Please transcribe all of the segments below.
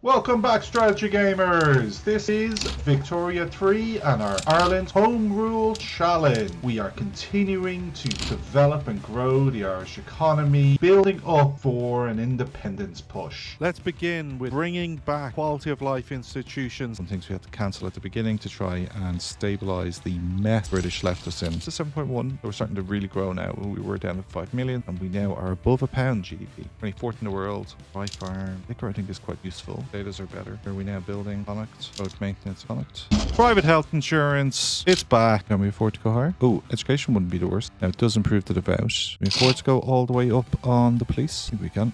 Welcome back, strategy gamers! This is Victoria 3 and our Ireland Home Rule Challenge. We are continuing to develop and grow the Irish economy, building up for an independence push. Let's begin with bringing back quality of life institutions. Some things we had to cancel at the beginning to try and stabilise the mess British left us in. To 7.1, we're starting to really grow now. We were down at 5 million and we now are above £1 GDP. 24th in the world. By farm. Liquor I think is quite useful. Datas are better. Are we now building? Connect. Road maintenance. Connect. Private health insurance. It's back. Can we afford to go higher? Oh, education wouldn't be the worst. Now it does improve the devout. Can we afford to go all the way up on the police? I think we can.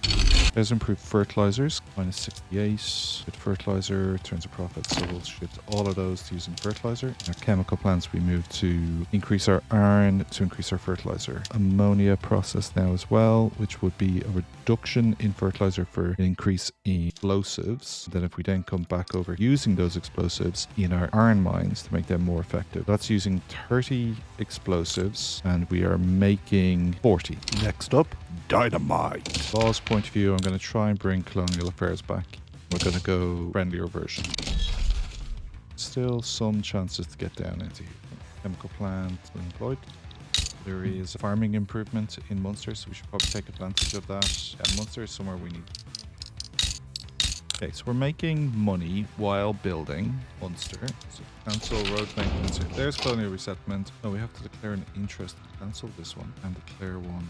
There's improved fertilizers. Minus 68. With fertilizer turns a profit. So we'll shift all of those to using fertilizer. In our chemical plants we move to increase our iron to increase our fertilizer. Ammonia process now as well, which would be a reduction in fertilizer for an increase in explosives. Then if we then come back over using those explosives in our iron mines to make them more effective, that's using 30 explosives and we are making 40. Next up, dynamite. Law's point of view, I'm going to try and bring colonial affairs back. We're going to go friendlier version. Still some chances to get down into here. Chemical plant employed. There is a farming improvement in Munster, so we should probably take advantage of that. And Munster is somewhere we need. Okay, so we're making money while building Munster. So cancel road maintenance. There's colonial resettlement. Oh, we have to declare an interest. Cancel this one and declare one.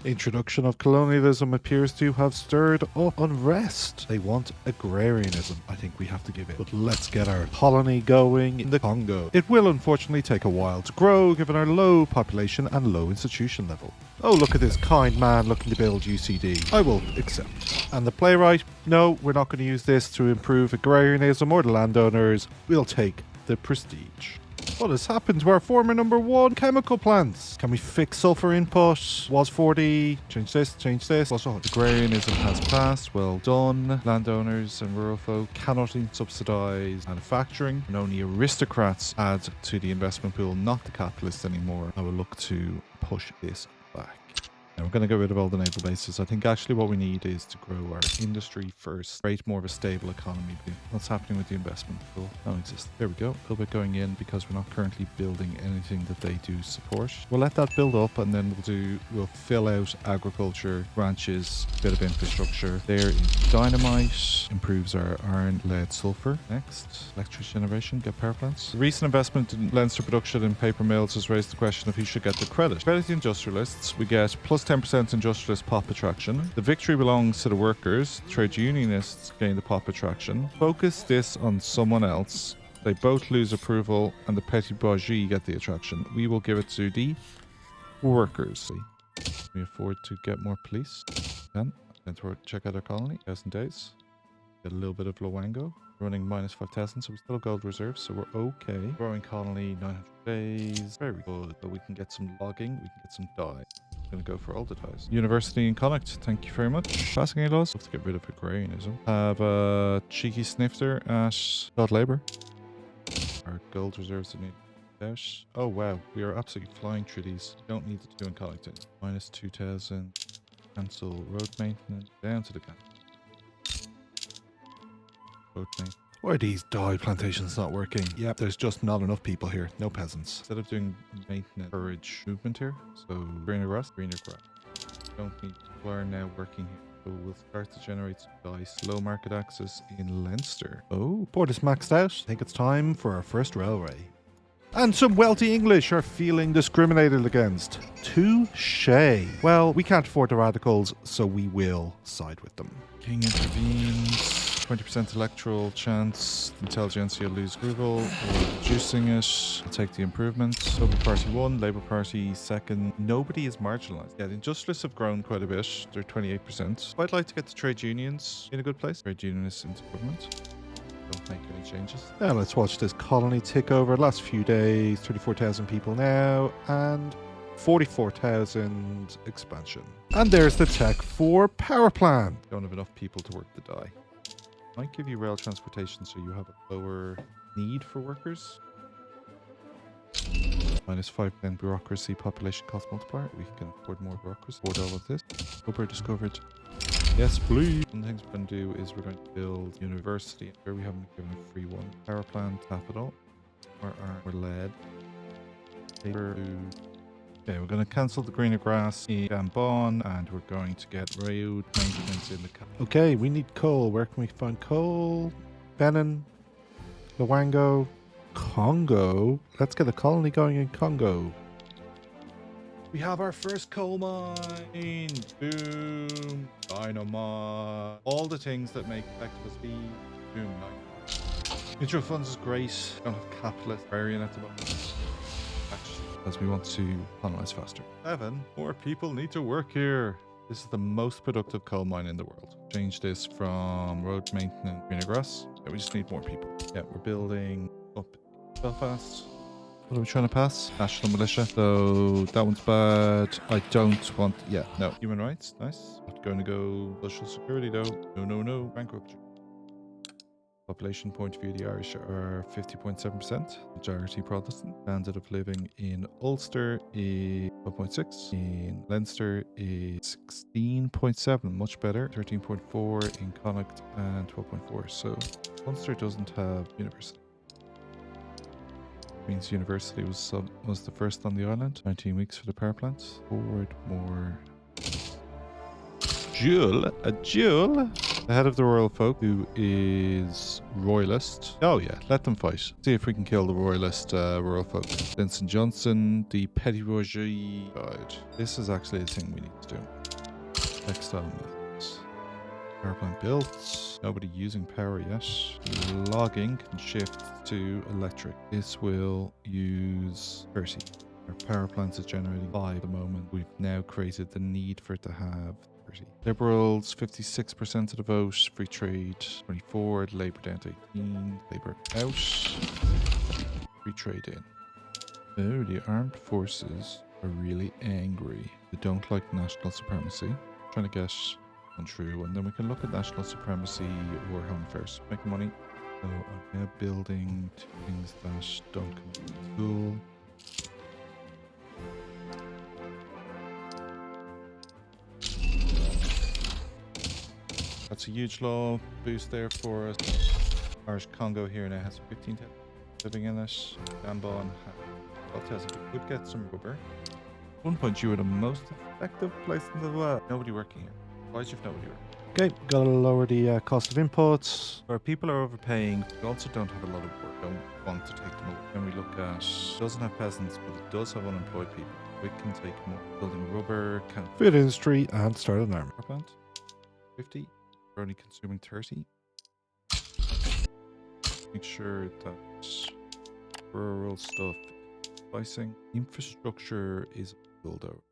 Introduction of colonialism appears to have stirred up unrest. They want agrarianism. I think we have to give it. But let's get our colony going in the Congo. It will unfortunately take a while to grow given our low population and low institution level. Oh, look at this kind man looking to build UCD. I will accept. And the playwright? No, we're not going to use this to improve agrarianism or the landowners. We'll take the prestige. What has happened to our former number one chemical plants? Can we fix sulfur input? Was 40. Change this, change this. Also, agrarianism has passed. Well done. Landowners and rural folk cannot subsidise manufacturing. And only aristocrats add to the investment pool, not the capitalists anymore. I will look to push this back. Now we're going to get rid of all the naval bases. I think actually what we need is to grow our industry first, create more of a stable economy. What's happening with the investment pool? Don't exist. There we go. A little bit going in because we're not currently building anything that they do support. We'll let that build up and then we'll fill out agriculture, branches, bit of infrastructure. There is dynamite, improves our iron, lead, sulfur. Next, electricity generation, get power plants. The recent investment in Leinster production in paper mills has raised the question of who should get the credit. Credit the industrialists, we get plus 10% industrialist pop attraction. The victory belongs to the workers. Trade unionists gain the pop attraction. Focus this on someone else. They both lose approval and the petty bourgeois get the attraction. We will give it to the workers. Can we afford to get more police? Then check out our colony. 1,000 days. Get a little bit of Luango. Running minus 5,000, so we still have gold reserves, so we're okay. Growing colony, 900 days. Very good. But we can get some logging. We can get some dye. Going to go for all the ties. University in Connacht, thank you very much. Passing any laws? Have to get rid of agrarianism. Have a cheeky snifter at child labour. Our gold reserves are needed out. Oh wow, we are absolutely flying through these. Don't need to do in Connacht. Minus 2,000. Cancel road maintenance. Down to the camp. Road maintenance. Why are these dye plantations not working? Yep, there's just not enough people here. No peasants. Instead of doing maintenance, encourage movement here. So greener grass, greener grass. Don't need people are now working here. So we'll start to generate some dye. Slow market access in Leinster. Oh, port is maxed out. I think it's time for our first railway. And some wealthy English are feeling discriminated against. Touche. Well, we can't afford the radicals, so we will side with them. King intervenes. 20% electoral chance. Intelligentsia lose approval. We're reducing it. I'll take the improvement. Labour Party 1, Labour Party 2nd. Nobody is marginalised. Yeah, the industrialists have grown quite a bit. They're 28%. I'd like to get the trade unions in a good place. Trade unionists into government. Don't make any changes. Now let's watch this colony tick over. Last few days, 34,000 people now, and 44,000 expansion. And there's the tech for power plant. Don't have enough people to work the dye. Might give you rail transportation so you have a lower need for workers. Minus 5% bureaucracy, population cost multiplier. We can afford more bureaucracy. Afford all of this. Cobra discovered. Yes, please. One thing we're going to do is we're going to build university. Here we haven't given a free one. Power plant, capital. We're lead. Paper. Okay, we're going to cancel the greener grass in Gambon, and we're going to get road maintenance in the Okay, we need coal. Where can we find coal? Benin, Luango, Congo. Let's get a colony going in Congo. We have our first coal mine. Boom. Dynamite. All the things that make effectiveness be. Boom. Mutual funds is great. Don't have capitalist variant at the moment. Because we want to colonize faster. 7 more people need to work here. This is the most productive coal mine in the world. Change this from road maintenance, greener grass. Yeah, we just need more people. Yeah, we're building up Belfast. What are we trying to pass? National militia. So that one's bad. I don't want... Yeah, no. Human rights. Nice. Not going to go social security though. No. Bankruptcy. Population point of view, the Irish are 50.7%. Majority Protestant. Standard of living in Ulster is 12.6. In Leinster is 16.7. Much better. 13.4 in Connacht and 12.4. So Ulster doesn't have university. Means university was the first on the island. 19 weeks for the power plant. Forward more. A Jewel. The head of the royal folk, who is royalist. Oh yeah, let them fight. See if we can kill the royalist royal folk. Vincent Johnson, the petty bourgeoisie guide. This is actually a thing we need to do. Textile methods. Power plant built. Nobody using power yet. Logging can shift to electric. This will use 30. Our power plant is generating 5 at the moment. We've now created the need for it to have 30. Liberals, 56% of the vote. Free trade, 24. Labour down to 18. Labour out. Free trade in. Oh, the armed forces are really angry. They don't like national supremacy. Trying to get untrue, and then we can look at national supremacy or home affairs. Make money. So I'm now building 2 things that don't come to school. That's a huge law boost there for us. Irish Congo here now has 15 living in it. Gambon has we could get some rubber. At one point you were the most effective place in the world. Nobody working here. Why is you nobody working? Okay, gotta lower the cost of inputs. Where people are overpaying, we also don't have a lot of work. Don't want to take them over. Then we look at, it doesn't have peasants, but it does have unemployed people. We can take more. Building rubber, can food industry, and start an armor plant. 50. We're only consuming 30. Make sure that rural stuff is pricing. Infrastructure is built out.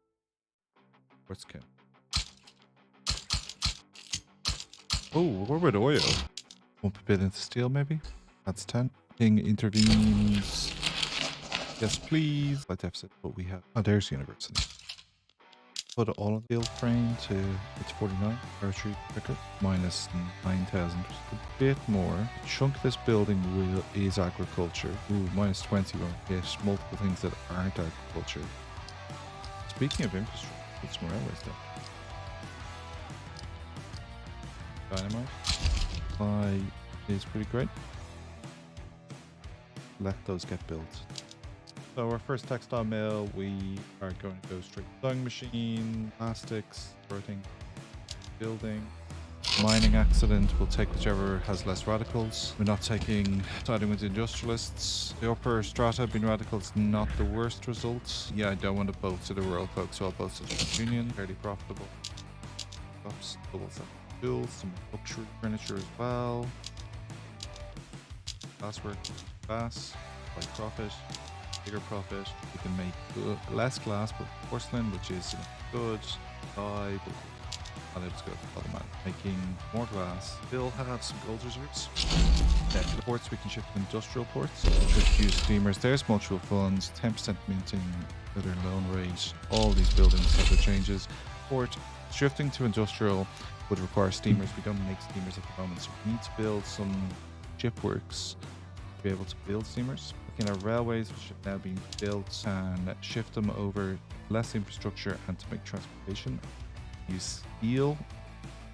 What's can? Oh, what about oil? Pump a bit into steel, maybe? That's 10. King intervenes. Yes, please. Light deficit, but we have... Oh, there's university. Put all of the steel frame to... It's 49. Archery quicker. Minus 9,000. Just a bit more. A chunk of this building is agriculture. Ooh, minus 20 won't hit multiple things that aren't agriculture. Speaking of infrastructure, put some railways down. Dynamite. Supply is pretty great. Let those get built. So our first textile mill, we are going to go straight sewing machine, plastics, sorting, building. Mining accident, we'll take whichever has less radicals. We're not taking siding with the industrialists. The upper strata being radicals, not the worst results. Yeah, I don't want to bolt to the rural folks, so I'll bolt to the union. Fairly profitable. Oops, double set. Tools, some luxury furniture as well. Glasswork, glass, slight profit, bigger profit. We can make less glass, but porcelain, which is good. Buy, but I'll able to go for the man. Making more glass. Still have some gold reserves. The ports we can shift to industrial ports. Introduce steamers. There's mutual funds. 10% minting. Their loan rate. All these buildings have their changes. Port shifting to industrial would require steamers. We don't make steamers at the moment, so we need to build some ship works to be able to build steamers. Looking at railways, which have now been built, and shift them over less infrastructure and to make transportation. Use steel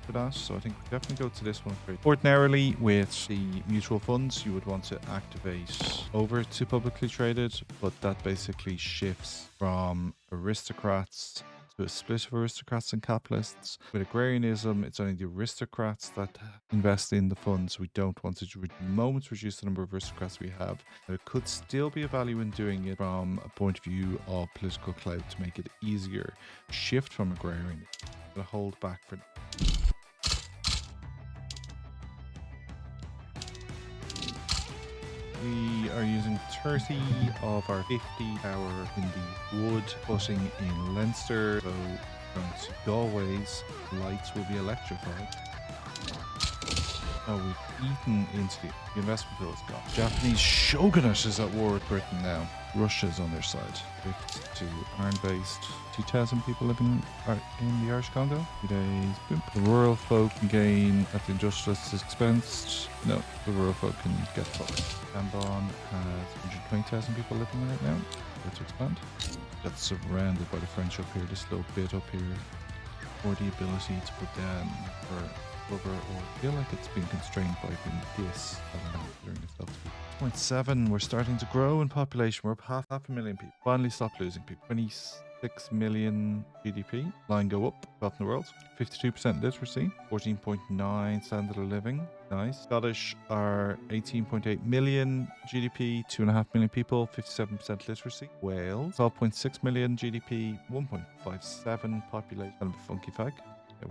for that. So I think we definitely go to this one first. Ordinarily, with the mutual funds, you would want to activate over to publicly traded, but that basically shifts from aristocrats to a split of aristocrats and capitalists. With agrarianism, it's only the aristocrats that invest in the funds. We don't want to, at the moment, reduce the number of aristocrats we have. There could still be a value in doing it from a point of view of political clout to make it easier. Shift from agrarian. I'm gonna hold back for. We are using 30 of our 50 power in the wood cutting in Leinster. So going to Galway's lights will be electrified. Oh, we've eaten into the investment bill is gone. Japanese shogunate is at war with Britain now. Russia's on their side. Shift to iron-based. 2,000 people living in the Irish Congo. 2 days. Boom. The rural folk can gain at the industrialists' expense. No, the rural folk can get fucked. Gabon has 120,000 people living there now. Let's expand. Got surrounded by the French up here. This little bit up here. Or the ability to put down for cover, or I feel like it's been constrained by this. I don't know, during this 0.7, we're starting to grow in population. We're up half a million people. Finally stop losing people. 26 million GDP. Line go up. Top in the world. 52% literacy. 14.9 standard of living. Nice. Scottish are 18.8 million GDP. 2.5 million people. 57% literacy. Wales 12.6 million GDP. 1.57 population. Kind of a funky fag.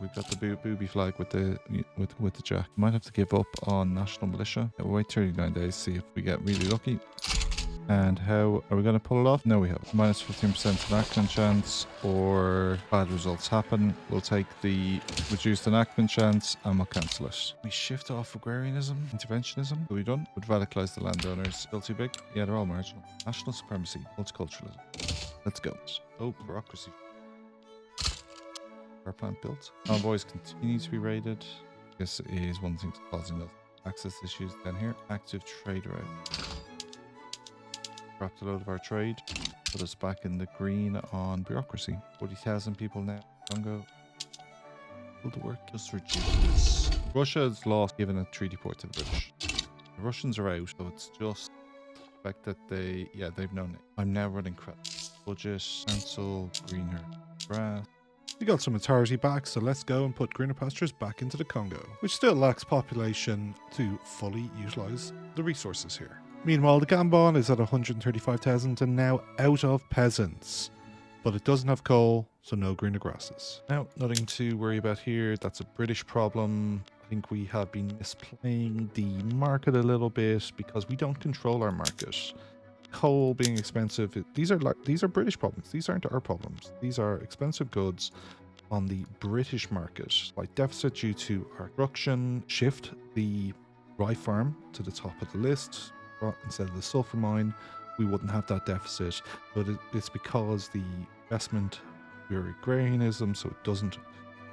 We've got the booby flag with the jack. Might have to give up on national militia. We'll wait 39 days, see if we get really lucky. And how are we going to pull it off? No, we have minus 15% enactment chance, or bad results happen. We'll take the reduced enactment chance and we'll cancel it. We shift off agrarianism, interventionism. Are we done? Would radicalize the landowners. Still too big? Yeah, they're all marginal. National supremacy, multiculturalism. Let's go. Oh, bureaucracy. Power plant built. Convoys continue to be raided. This is one thing causing those access issues down here. Active trade route. Dropped a load of our trade. Put us back in the green on bureaucracy. 40,000 people now. Congo. Will the work just reduces. Russia has lost given a treaty port to the British. The Russians are out, so it's just the fact that they've known it. I'm now running credit. Budget, cancel, greener grass. We got some authority back, so let's go and put greener pastures back into the Congo, which still lacks population to fully utilise the resources here. Meanwhile, the Gabon is at 135,000 and now out of peasants, but it doesn't have coal, so no greener grasses. Now, nothing to worry about here. That's a British problem. I think we have been misplaying the market a little bit because we don't control our market. Coal being expensive, these are British problems. These aren't our problems. These are expensive goods on the British market. Slight deficit due to our construction. Shift the rye farm to the top of the list instead of the sulfur mine. We wouldn't have that deficit, but it's because the investment, we're agrarianism, so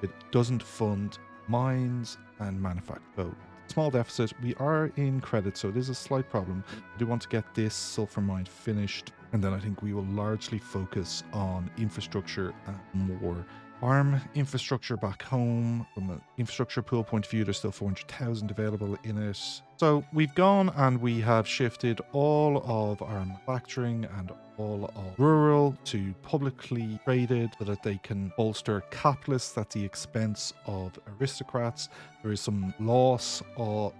it doesn't fund mines and manufacture. So small deficit. We are in credit, so it is a slight problem. I do want to get this sulfur mine finished, and then I think we will largely focus on infrastructure and more farm infrastructure back home. From an infrastructure pool point of view, there's still 400,000 available in it. So we've gone and we have shifted all of our manufacturing and all of rural to publicly traded so that they can bolster capitalists at the expense of aristocrats. There is some loss.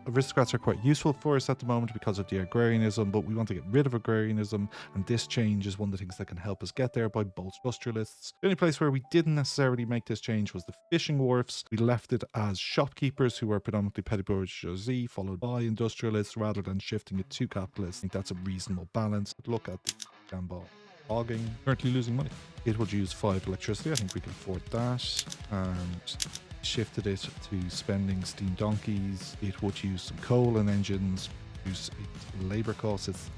Aristocrats are quite useful for us at the moment because of the agrarianism, but we want to get rid of agrarianism, and this change is one of the things that can help us get there by both industrialists. The only place where we didn't necessarily make this change was the fishing wharfs. We left it as shopkeepers who are predominantly petty bourgeoisie, followed by industrialists, rather than shifting it to capitalists. I think that's a reasonable balance. But look at the Gambol logging, currently losing money. It would use 5 electricity. I think we can afford that. And shifted it to spending steam donkeys. It would use some coal and engines. Use labor costs. Its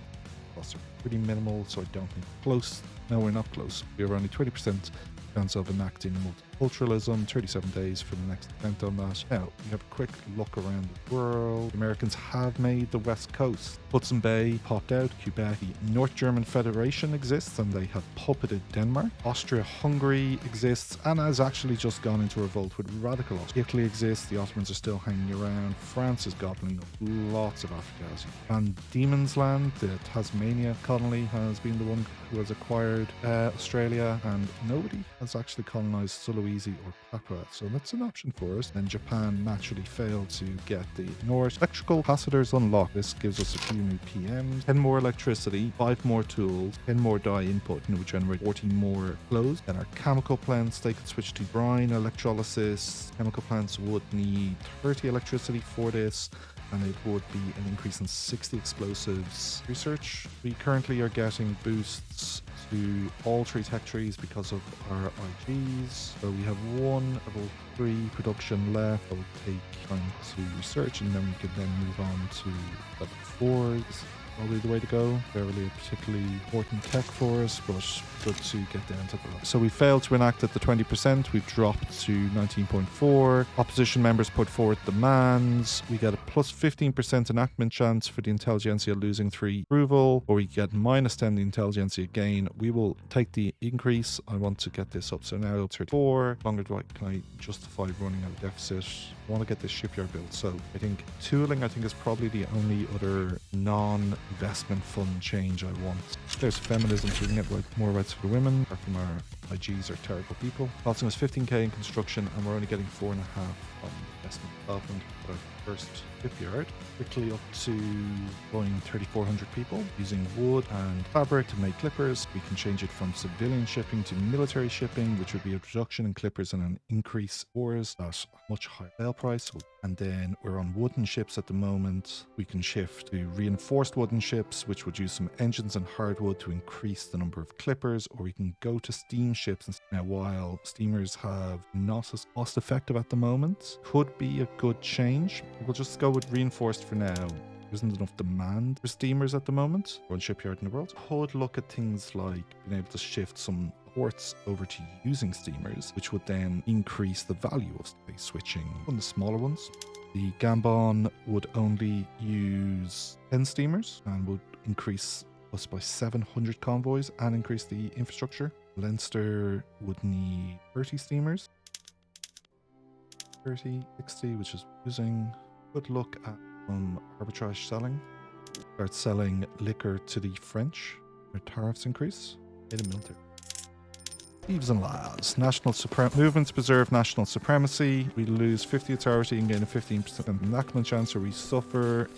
costs are pretty minimal, so I don't think we're close. No, we're not close. We are only 20% chance of enacting multi multiculturalism, 37 days for the next event on that. Now, we have a quick look around the world. The Americans have made the West Coast. Hudson Bay popped out, Quebec. The North German Federation exists and they have puppeted Denmark. Austria-Hungary exists and has actually just gone into revolt with radical Austria. Italy exists, the Ottomans are still hanging around. France is gobbling up lots of Africa. Van Diemen's Land, the Tasmania colony, has been the one who has acquired Australia, and nobody has actually colonized Sulawesi or Papua, so that's an option for us. Then Japan naturally failed to get the North. Electrical capacitors unlocked. This gives us a few new PMs, 10 more electricity, 5 more tools, 10 more die input, and it would generate 40 more flows. Then our chemical plants, they could switch to brine electrolysis. Chemical plants would need 30 electricity for this, and it would be an increase in 60 explosives. Research, we currently are getting boosts to all 3 tech trees because of our IGs. So we have 1 level 3 production left. That will take time to research, and then we can then move on to level 4s. Probably the way to go. Barely a particularly important tech for us, but good to get down to the. So we failed to enact at the 20%. We've dropped to 19.4. Opposition members put forward demands. We get a plus 15% enactment chance for the intelligentsia losing 3 approval, or we get minus 10 the intelligentsia gain. We will take the increase. I want to get this up. So now 34. Longer do can I justify running out of deficit? I want to get this shipyard built. So I think tooling, is probably the only other non-investment fund change I want. There's feminism, so we can get more rights for women. Apart from our IGs are terrible people. Costing us 15k in construction, and we're only getting 4.5 on investment development. But our first shipyard quickly up to going 3,400 people using wood and fabric to make clippers. We can change it from civilian shipping to military shipping, which would be a reduction in clippers and an increase in oars at a much higher sale price. And then we're on wooden ships at the moment. We can shift to reinforced wooden ships, which would use some engines and hardwood to increase the number of clippers, or we can go to steam ships. Now, while steamers have not as cost effective at the moment, could be a good change. We'll just go with reinforced for now. There isn't enough demand for steamers at the moment. One shipyard in the world. Could look at things like being able to shift some ports over to using steamers, which would then increase the value of space switching on the smaller ones. The Gambon would only use 10 steamers and would increase us by 700 convoys and increase the infrastructure. Leinster would need 30 steamers. 30, 60, which is using. Good look at some arbitrage selling. Start selling liquor to the French. Their tariffs increase. Made a military. Thieves and laws. Movements preserve national supremacy. We lose 50 authority and gain a 15% enactment chance, or we suffer.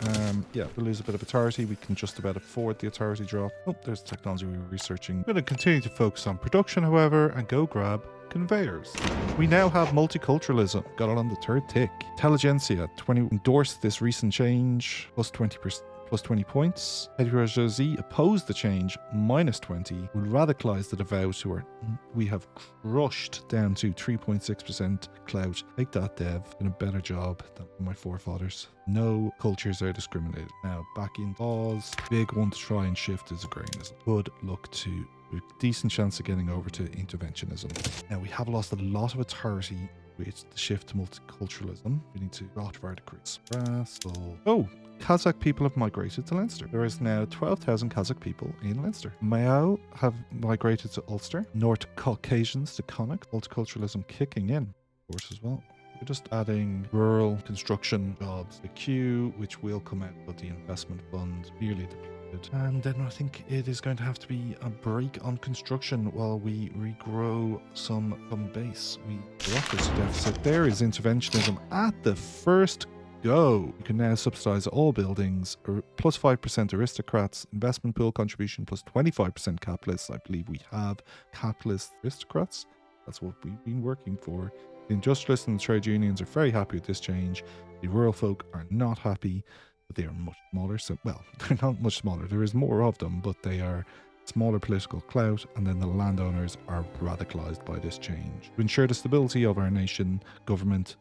We lose a bit of authority. We can just about afford the authority drop. Oh, there's the technology we were researching. We're going to continue to focus on production, however, and go grab conveyors. We now have multiculturalism. Got it on the 3rd tick. Intelligentsia 20 endorsed this recent change, plus 20%. Plus 20 points. Bourgeoisie opposed the change, minus 20. We radicalized the devout, who we have crushed down to 3.6% clout. Take that, Dev. Done a better job than my forefathers. No cultures are discriminated. Now, back in laws. Big one to try and shift is agrarianism. Good luck to a decent chance of getting over to interventionism. Now, we have lost a lot of authority with the shift to multiculturalism. We need to ratify our decrees. Kazakh people have migrated to Leinster. There is now 12,000 Kazakh people in Leinster. Mao have migrated to Ulster. North Caucasians to Connacht. Multiculturalism kicking in, of course, as well. We're just adding rural construction jobs. The queue, which will come out of the investment fund, nearly depleted. And then I think it is going to have to be a break on construction while we regrow some base. Bureaucracy deficit. There is interventionism at the first go. You can now subsidize all buildings, plus 5% aristocrats, investment pool contribution plus 25% capitalists. I believe we have capitalist aristocrats. That's what we've been working for. The industrialists and the trade unions are very happy with this change. The rural folk are not happy, but they are much smaller. So, well, they're not much smaller. There is more of them, but they are smaller political clout, and then the landowners are radicalized by this change. To ensure the stability of our nation, government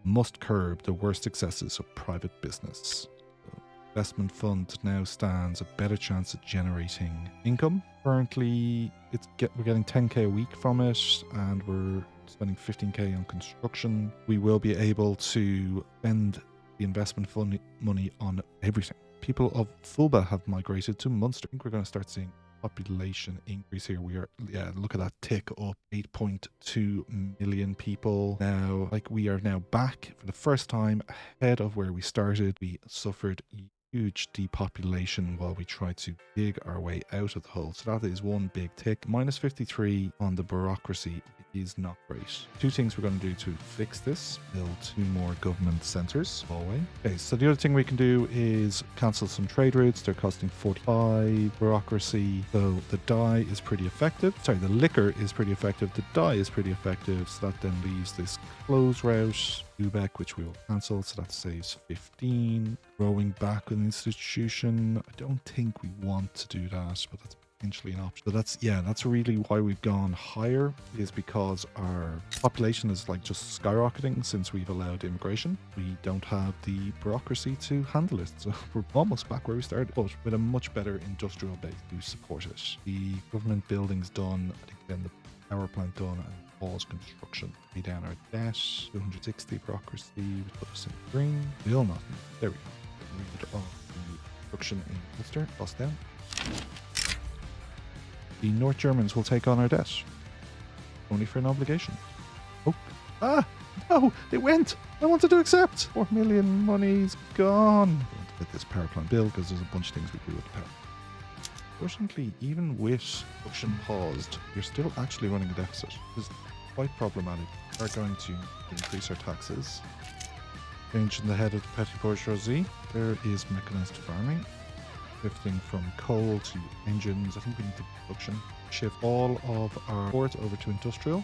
must curb the worst excesses of private business. So investment fund now stands a better chance at generating income. Currently, we're getting 10k a week from it, and we're spending 15k on construction. We will be able to spend the investment fund money on everything. People of Fulba have migrated to Munster. I think we're going to start seeing population increase here. We are, look at that tick up, 8.2 million people now. Like, we are now back for the first time ahead of where we started. We suffered huge depopulation while we tried to dig our way out of the hole. So that is one big tick. Minus 53 on the bureaucracy is not great. Two things we're going to do to fix this: build 2 more government centres. Okay, so the other thing we can do is cancel some trade routes. They're costing 45 bureaucracy. So the dye is pretty effective. Sorry, the liquor is pretty effective. The dye is pretty effective. So that then leaves this close route, Lubeck, which we will cancel. So that saves 15. Growing back an institution. I don't think we want to do that, but that's potentially an option. So that's really why we've gone higher, is because our population is like just skyrocketing since we've allowed immigration. We don't have the bureaucracy to handle it. So we're almost back where we started, but with a much better industrial base to support it. The government building's done. I think then the power plant done, and pause construction. Pay down our debt. 260 bureaucracy would put us in green. Will not. There we go. Rid of the production in Ulster. Bust down. The North Germans will take on our debt. Only for an obligation. Oh. No, they went. I wanted to accept. 4 million money's gone. I want to get this power plant built because there's a bunch of things we do with the power. Fortunately, even with production paused, we're still actually running a deficit. This is quite problematic. We are going to increase our taxes. Changing the head of the petty bourgeoisie. There is mechanized farming. Shifting from coal to engines. I think we need to production. Shift all of our ports over to industrial.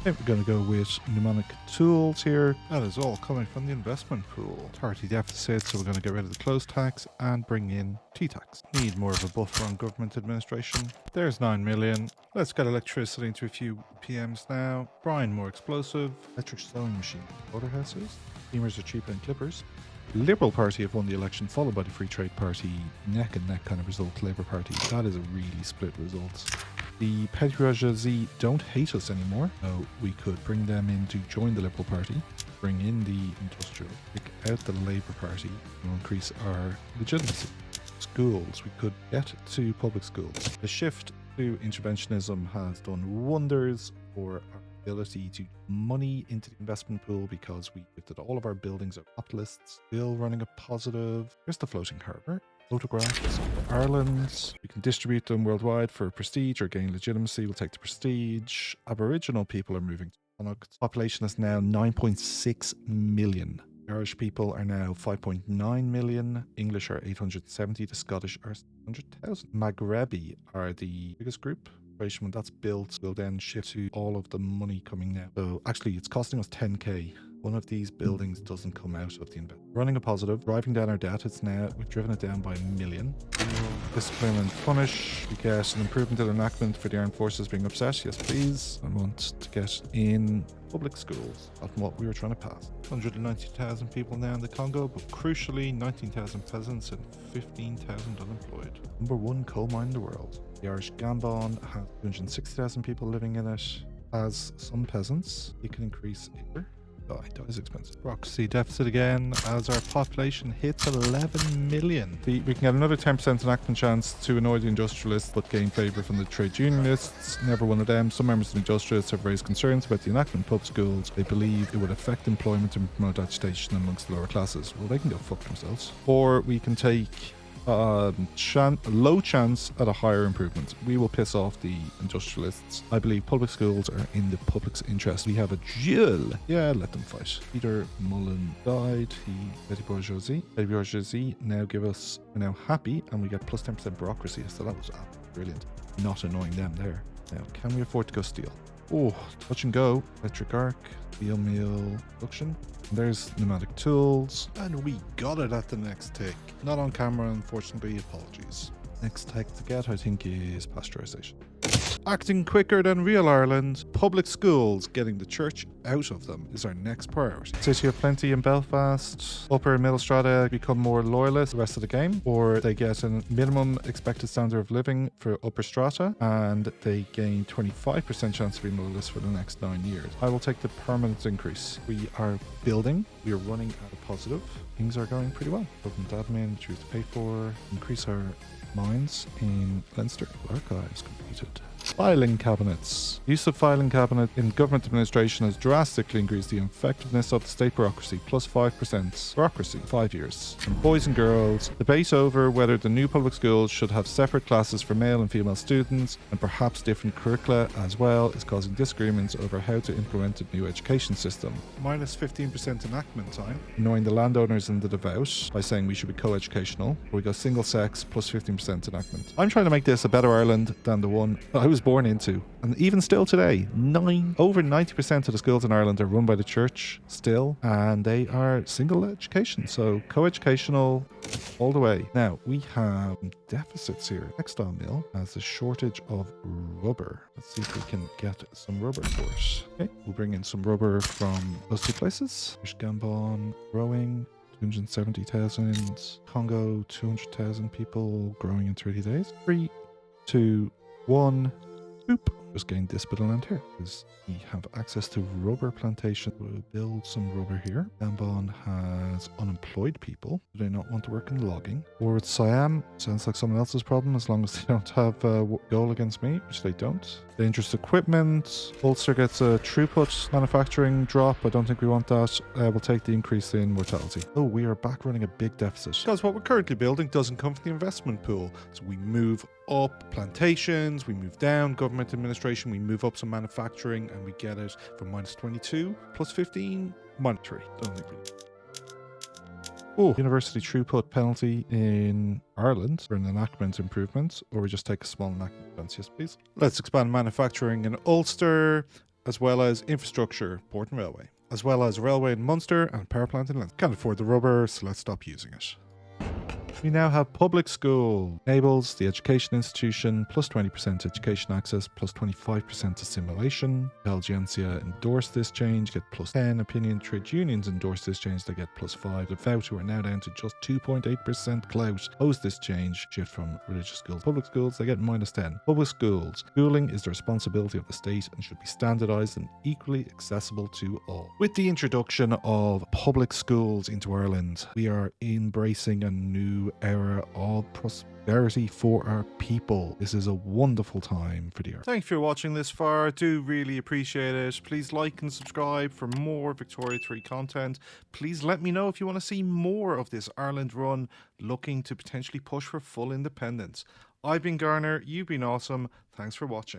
Okay, we're going to go with mnemonic tools here. That is all coming from the investment pool. 30 deficit, so we're going to get rid of the close tax and bring in T-tax. Need more of a buffer on government administration. There's 9 million. Let's get electricity into a few PMs now. Brine more explosive. Electric sewing machine. Water houses. Steamers are cheaper than clippers. Liberal Party have won the election, followed by the Free Trade Party. Neck and neck kind of result. Labour Party. That is a really split result. The petty bourgeoisie don't hate us anymore, so we could bring them in to join the Liberal Party, bring in the industrial, kick out the Labour Party, and increase our legitimacy. Schools, we could get to public schools. The shift to interventionism has done wonders for our ability to money into the investment pool, because we shifted all of our buildings are capitalists. Still running a positive. Here's the floating harbour. Photographs of Ireland. We can distribute them worldwide for prestige or gain legitimacy. We'll take the prestige. Aboriginal people are moving to Connacht. Population is now 9.6 million. Irish people are now 5.9 million. English are 870. The Scottish are 600,000. Maghrebi are the biggest group. When that's built, will then shift to all of the money coming now. So actually, it's costing us 10k. One of these buildings doesn't come out of the investment. Running a positive, driving down our debt. We've driven it down by 1 million. Discipline and punish. We get an improvement in enactment for the armed forces being upset. Yes, please. I want to get in public schools. That's what we were trying to pass. 190,000 people now in the Congo, but crucially, 19,000 peasants and 15,000 unemployed. #1 coal mine in the world. The Irish Gambon has 260,000 people living in it. As some peasants, it can increase here. It is expensive. Bureaucracy deficit again as our population hits 11 million. We can get another 10% enactment chance to annoy the industrialists but gain favour from the trade unionists. Never one of them. Some members of the industrialists have raised concerns about the enactment of pub schools. They believe it would affect employment and promote agitation amongst the lower classes. Well, they can go fuck themselves. Or we can take low chance at a higher improvement. We will piss off the industrialists. I believe public schools are in the public's interest. We have a duel. Yeah, let them fight. Peter Mullen died. Petty bourgeoisie. Petty bourgeoisie now we're now happy, and we get plus 10% bureaucracy. So that was brilliant. Not annoying them there. Now, can we afford to go steel? Oh, touch and go. Electric arc. Steel mill production. There's pneumatic tools, and we got it at the next tick. Not on camera, unfortunately. Apologies. Next tech to get, I think, is pasteurization. Acting quicker than real Ireland, public schools, getting the church out of them is our next priority. City of Plenty in Belfast, upper and middle strata become more loyalist the rest of the game, or they get a minimum expected standard of living for upper strata, and they gain 25% chance of being loyalist for the next 9 years. I will take the permanent increase. We are building, we are running at a positive. Things are going pretty well. Government admin, choose to pay for, increase our mines in Leinster. Archives completed. Filing cabinets. Use of filing cabinet in government administration has drastically increased the effectiveness of the state bureaucracy, plus 5% bureaucracy, 5 years. And boys and girls, debate over whether the new public schools should have separate classes for male and female students, and perhaps different curricula as well, is causing disagreements over how to implement the new education system. Minus 15% enactment time, annoying the landowners and the devout by saying we should be co-educational. We go single sex, plus 15% enactment. I'm trying to make this a better Ireland than the one I was born into, and even still today, over 90% of the schools in Ireland are run by the church still, and they are single education, so co-educational all the way. Now we have deficits here. Textile mill has a shortage of rubber. Let's see if we can get some rubber for it. Okay, we'll bring in some rubber from those two places. There's Gambon growing 270,000, Congo 200,000 people growing in 30 days. 3, 2, 1. Boop. Just gain this bit of land here because we have access to rubber plantation. We'll build some rubber here. Gambon has unemployed people. Do they not want to work in logging? Or with Siam, sounds like someone else's problem as long as they don't have a goal against me, which they don't. Dangerous equipment. Ulster gets a throughput manufacturing drop. I don't think we want that. We'll take the increase in mortality. Oh, we are back running a big deficit because what we're currently building doesn't come from the investment pool. So we move up plantations, we move down government administration, we move up some manufacturing, and we get it from minus 22 plus 15 monetary. Don't think we. Oh, university throughput penalty in Ireland for an enactment improvement, or we just take a small enactment. Yes, please. Let's expand manufacturing in Ulster, as well as infrastructure, port and railway, as well as railway in Munster and power plant in Leinster. Can't afford the rubber, so let's stop using it. We now have public school. Enables the education institution, plus 20% education access, plus 25% assimilation. Belgiancia endorsed this change, get plus 10. Opinion trade unions endorsed this change, they get plus 5. The vote, who are now down to just 2.8% clout, oppose this change, shift from religious schools to public schools, they get minus 10. Public schools. Schooling is the responsibility of the state and should be standardised and equally accessible to all. With the introduction of public schools into Ireland, we are embracing a new era of prosperity for our people. This is a wonderful time for the earth. Thank you for watching this far. I do really appreciate it. Please like and subscribe for more Victoria 3 content. Please let me know if you want to see more of this Ireland run looking to potentially push for full independence. I've been Garner, you've been awesome. Thanks for watching.